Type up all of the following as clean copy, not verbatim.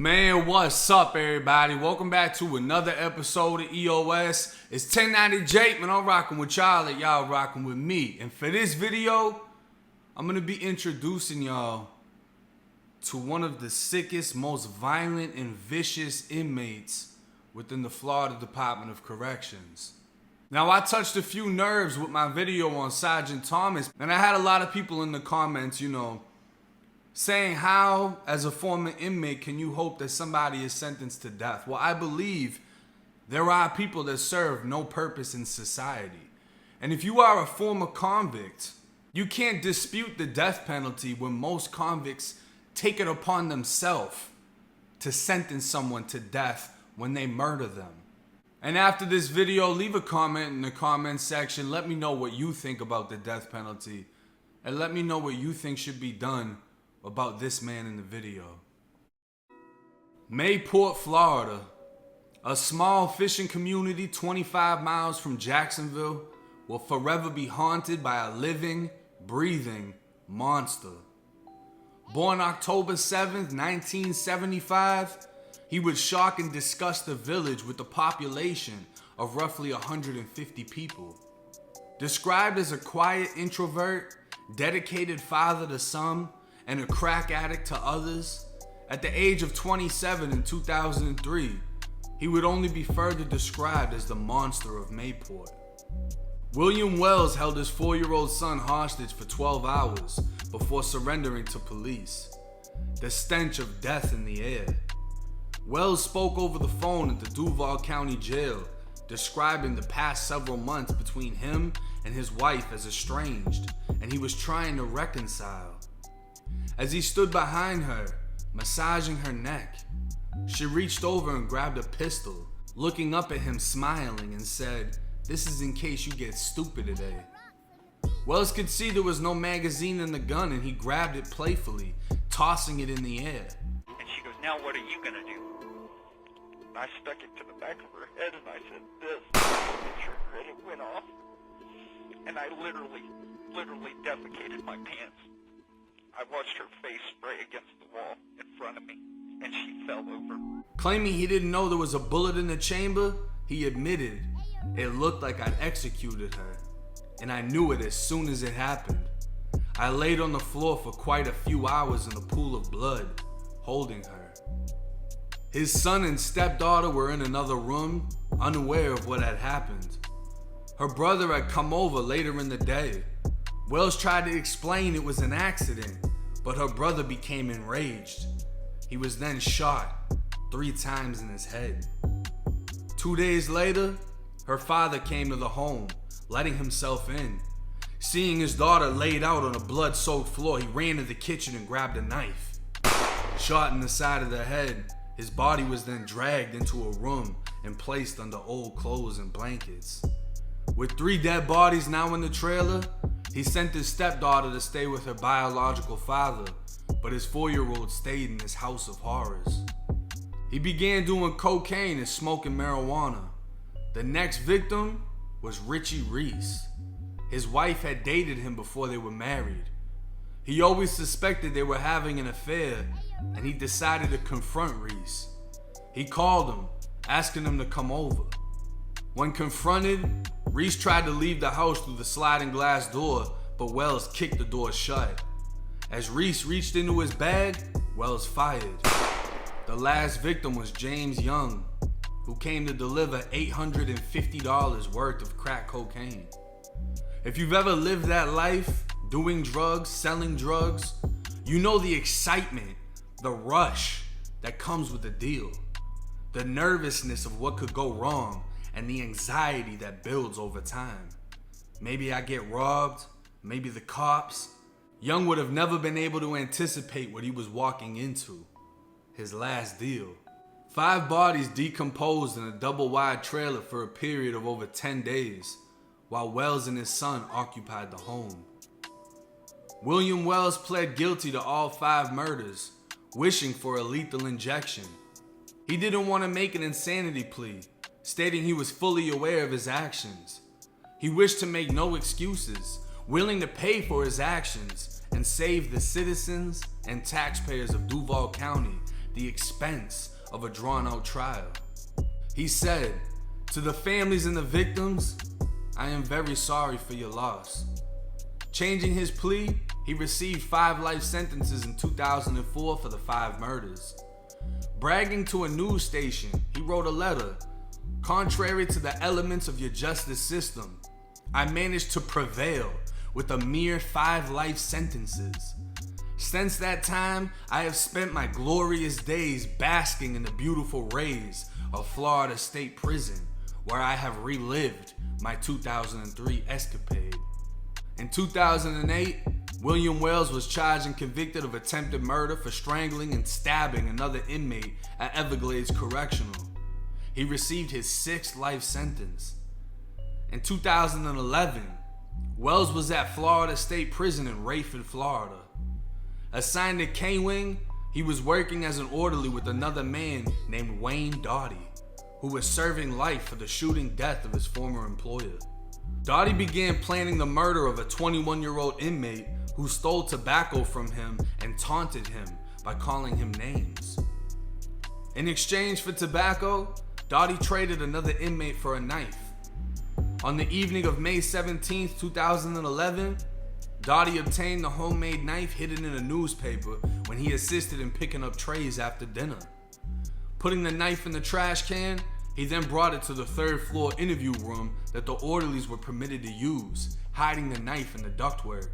Man, what's up, everybody? Welcome back to another episode of EOS. It's 1090 Jake, man. I'm rocking with y'all and y'all rocking with me. And for this video, I'm going to be introducing y'all to one of the sickest, most violent and vicious inmates within the Florida Department of Corrections. Now, I touched a few nerves with my video on Sergeant Thomas, and I had a lot of people in the comments, saying how, as a former inmate, can you hope that somebody is sentenced to death? Well, I believe there are people that serve no purpose in society. And if you are a former convict, you can't dispute the death penalty when most convicts take it upon themselves to sentence someone to death when they murder them. And after this video, leave a comment in the comment section. Let me know what you think about the death penalty. And let me know what you think should be done about this man in the video. Mayport, Florida, a small fishing community 25 miles from Jacksonville, will forever be haunted by a living, breathing monster. Born October 7th, 1975, he would shock and disgust the village with a population of roughly 150 people. Described as a quiet introvert, dedicated father to some, and a crack addict to others, at the age of 27 in 2003, he would only be further described as the monster of Mayport. William Wells held his 4-year-old son hostage for 12 hours before surrendering to police, the stench of death in the air. Wells spoke over the phone at the Duval County Jail, describing the past several months between him and his wife as estranged, and he was trying to reconcile. As he stood behind her, massaging her neck, she reached over and grabbed a pistol, looking up at him smiling, and said, "This is in case you get stupid today." Wells could see there was no magazine in the gun, and he grabbed it playfully, tossing it in the air. And she goes, "Now what are you gonna do?" And I stuck it to the back of her head and I said, "This." And it went off. And I literally defecated my pants. I watched her face spray against the wall in front of me, and she fell over. Claiming he didn't know there was a bullet in the chamber, he admitted, "It looked like I'd executed her, and I knew it as soon as it happened. I laid on the floor for quite a few hours in a pool of blood, holding her." His son and stepdaughter were in another room, unaware of what had happened. Her brother had come over later in the day. Wells tried to explain it was an accident, but her brother became enraged. He was then shot 3 times in his head. 2 days later, her father came to the home, letting himself in. Seeing his daughter laid out on a blood-soaked floor, he ran to the kitchen and grabbed a knife. Shot in the side of the head, his body was then dragged into a room and placed under old clothes and blankets. With 3 dead bodies now in the trailer, he sent his stepdaughter to stay with her biological father, but his 4-year-old stayed in this house of horrors. He began doing cocaine and smoking marijuana. The next victim was Richie Reese. His wife had dated him before they were married. He always suspected they were having an affair, and he decided to confront Reese. He called him, asking him to come over. When confronted, Reese tried to leave the house through the sliding glass door, but Wells kicked the door shut. As Reese reached into his bag, Wells fired. The last victim was James Young, who came to deliver $850 worth of crack cocaine. If you've ever lived that life, doing drugs, selling drugs, you know the excitement, the rush that comes with the deal, the nervousness of what could go wrong, and the anxiety that builds over time. Maybe I get robbed, maybe the cops. Young would have never been able to anticipate what he was walking into. His last deal. 5 bodies decomposed in a double-wide trailer for a period of over 10 days, while Wells and his son occupied the home. William Wells pled guilty to all 5 murders, wishing for a lethal injection. He didn't want to make an insanity plea, stating he was fully aware of his actions. He wished to make no excuses, willing to pay for his actions and save the citizens and taxpayers of Duval County the expense of a drawn-out trial. He said, "To the families and the victims, I am very sorry for your loss." Changing his plea, he received 5 life sentences in 2004 for the 5 murders. Bragging to a news station, he wrote a letter. "Contrary to the elements of your justice system, I managed to prevail with a mere 5 life sentences. Since that time, I have spent my glorious days basking in the beautiful rays of Florida State Prison, where I have relived my 2003 escapade." In 2008, William Wells was charged and convicted of attempted murder for strangling and stabbing another inmate at Everglades Correctional. He received his 6th life sentence. In 2011, Wells was at Florida State Prison in Rayford, Florida. Assigned to K-Wing, he was working as an orderly with another man named Wayne Doughty, who was serving life for the shooting death of his former employer. Doughty began planning the murder of a 21-year-old inmate who stole tobacco from him and taunted him by calling him names. In exchange for tobacco, Doughty traded another inmate for a knife. On the evening of May 17, 2011, Doughty obtained the homemade knife hidden in a newspaper when he assisted in picking up trays after dinner. Putting the knife in the trash can, he then brought it to the 3rd floor interview room that the orderlies were permitted to use, hiding the knife in the ductwork.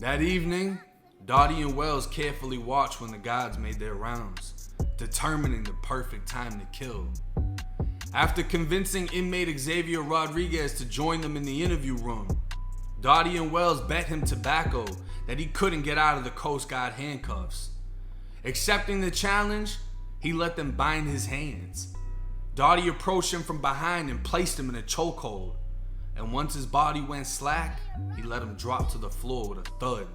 That evening, Doughty and Wells carefully watched when the guards made their rounds, determining the perfect time to kill. After convincing inmate Xavier Rodriguez to join them in the interview room, Doughty and Wells bet him tobacco that he couldn't get out of the Coast Guard handcuffs. Accepting the challenge, he let them bind his hands. Doughty approached him from behind and placed him in a chokehold, and once his body went slack, he let him drop to the floor with a thud.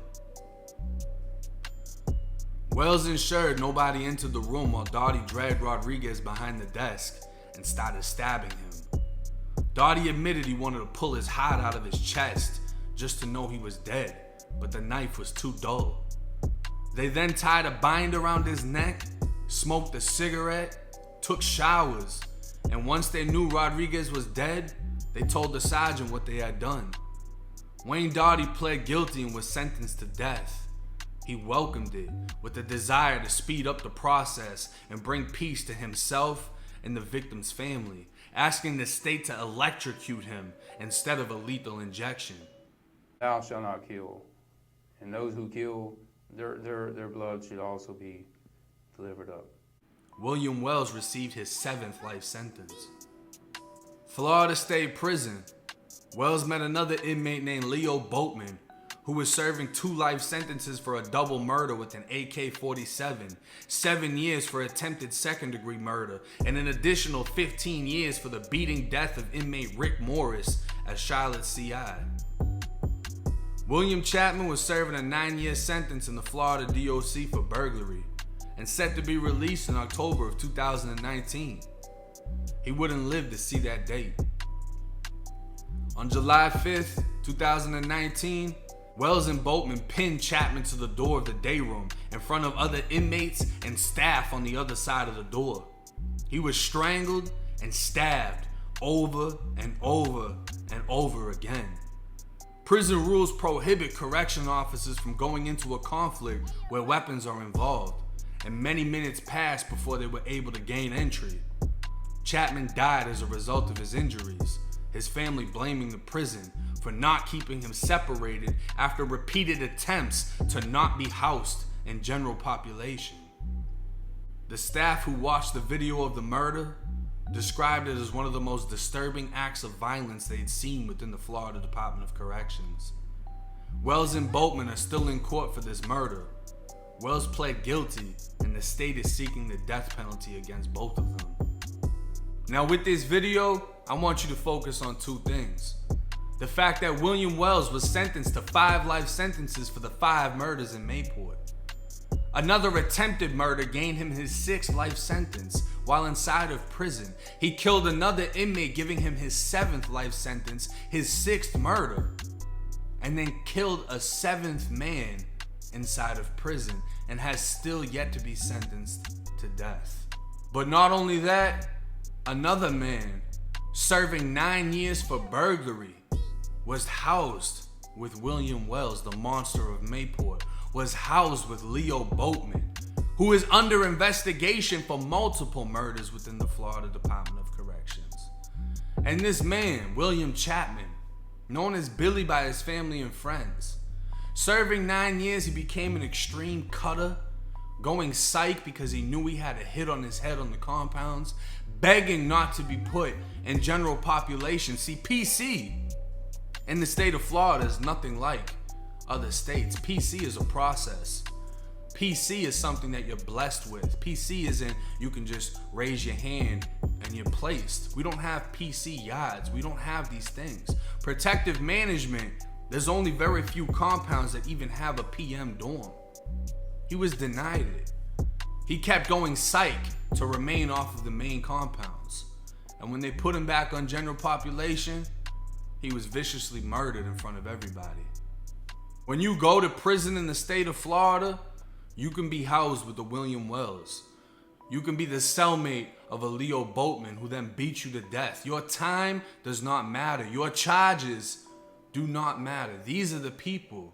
Wells ensured nobody entered the room while Doughty dragged Rodriguez behind the desk and started stabbing him. Doughty admitted he wanted to pull his heart out of his chest just to know he was dead, but the knife was too dull. They then tied a bind around his neck, smoked a cigarette, took showers, and once they knew Rodriguez was dead, they told the sergeant what they had done. Wayne Doughty pled guilty and was sentenced to death. He welcomed it with a desire to speed up the process and bring peace to himself and the victim's family, asking the state to electrocute him instead of a lethal injection. "Thou shalt not kill," and those who kill, their blood should also be delivered up. William Wells received his 7th life sentence. Florida State Prison. Wells met another inmate named Leo Boatman, who was serving 2 life sentences for a double murder with an AK-47, 7 years for attempted 2nd-degree murder, and an additional 15 years for the beating death of inmate Rick Morris at Charlotte CI. William Chapman was serving a 9-year sentence in the Florida DOC for burglary, and set to be released in October of 2019. He wouldn't live to see that date. On July 5th, 2019, Wells and Boatman pinned Chapman to the door of the day room in front of other inmates and staff on the other side of the door. He was strangled and stabbed over and over and over again. Prison rules prohibit correction officers from going into a conflict where weapons are involved, and many minutes passed before they were able to gain entry. Chapman died as a result of his injuries, his family blaming the prison for not keeping him separated after repeated attempts to not be housed in general population. The staff who watched the video of the murder described it as one of the most disturbing acts of violence they'd seen within the Florida Department of Corrections. Wells and Boatman are still in court for this murder. Wells pled guilty, and the state is seeking the death penalty against both of them. Now with this video, I want you to focus on 2 things. The fact that William Wells was sentenced to 5 life sentences for the 5 murders in Mayport. Another attempted murder gained him his 6th life sentence while inside of prison. He killed another inmate, giving him his 7th life sentence, his 6th murder, and then killed a 7th man inside of prison, and has still yet to be sentenced to death. But not only that, another man serving 9 years for burglary was housed with William Wells, the monster of Mayport, was housed with Leo Boatman, who is under investigation for multiple murders within the Florida Department of Corrections. And this man, William Chapman, known as Billy by his family and friends, serving 9 years, he became an extreme cutter, going psych because he knew he had a hit on his head on the compounds, begging not to be put in general population. See, PC in the state of Florida is nothing like other states. PC is a process. PC is something that you're blessed with. PC isn't you can just raise your hand and you're placed. We don't have PC yards. We don't have these things. Protective management, there's only very few compounds that even have a PM dorm. He was denied it. He kept going psych to remain off of the main compounds. And when they put him back on general population, he was viciously murdered in front of everybody. When you go to prison in the state of Florida, you can be housed with the William Wells. You can be the cellmate of a Leo Boatman who then beat you to death. Your time does not matter. Your charges do not matter. These are the people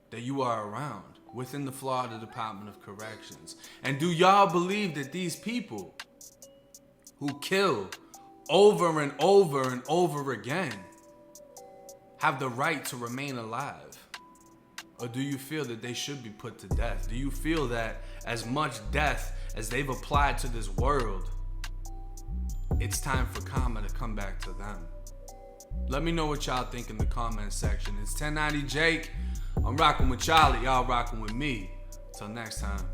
that you are around within the Florida Department of Corrections. And do y'all believe that these people who kill over and over and over again have the right to remain alive? Or do you feel that they should be put to death? Do you feel that as much death as they've applied to this world, it's time for karma to come back to them? Let me know what y'all think in the comment section. It's 1090 Jake. I'm rocking with Charlie. Y'all rocking with me. Till next time.